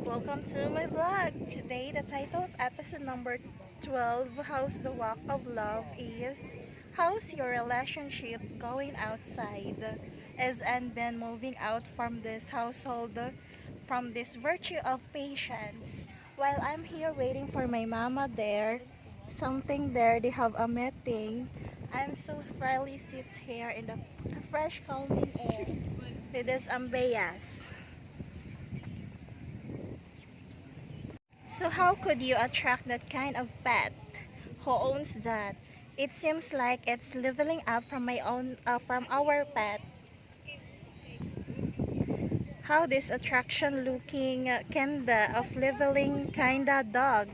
Welcome to my vlog. Today, the title of episode number 12, How's the Walk of Love is how's your relationship going outside? As and been moving out from this household, from this virtue of patience. While I'm here waiting for my mama there, something there, they have a meeting. I'm so freely sits here in the fresh calming air with this ambiance. So how could you attract that kind of pet? Who owns that? It seems like it's leveling up from my own from our pet. How this attraction looking kinda of leveling kinda dog.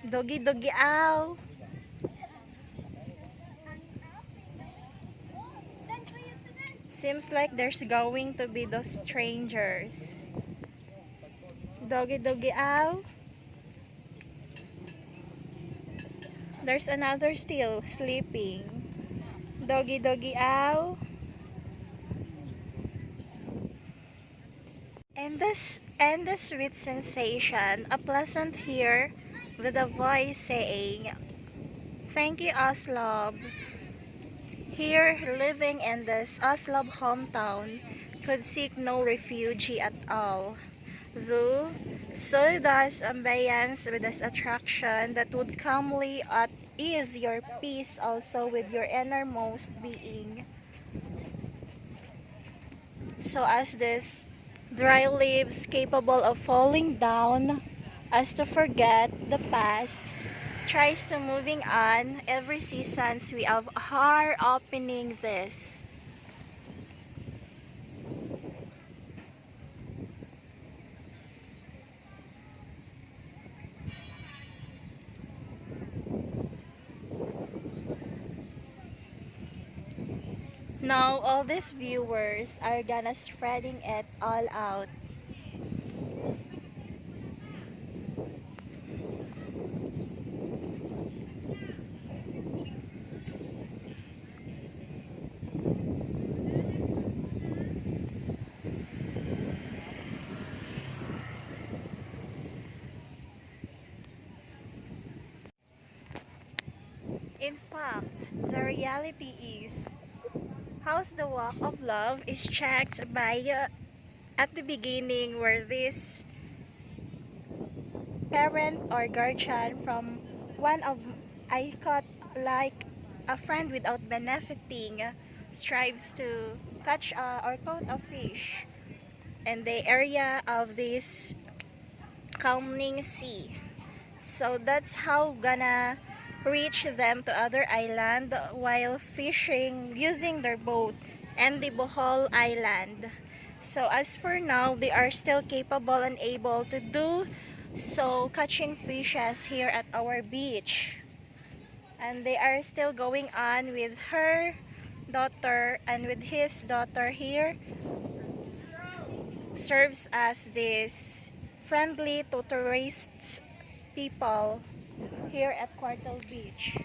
Doggy doggy ow. Seems like there's going to be those strangers. Doggy doggy ow. There's another still sleeping. Doggy doggy ow. And the sweet sensation, a pleasant here with a voice saying, "Thank you, Oslob." Here, living in this Oslob hometown, could seek no refuge at all. Though, so does ambience with this attraction that would calmly at ease your peace also with your innermost being. So as this dry leaves capable of falling down, as to forget the past, tries to moving on every seasons we are opening this. Now all these viewers are gonna spreading it all out. In fact, the reality is, how's the walk of love is checked by at the beginning where this parent or guardian from one of I caught like a friend without benefiting strives to catch or caught a fish in the area of this calming sea. So that's how gonna reach them to other island while fishing using their boat and the Bohol Island. So as for now, they are still capable and able to do so, catching fishes here at our beach. And they are still going on with her daughter and with his daughter here, serves as this friendly to tourist people here at Quartal Beach.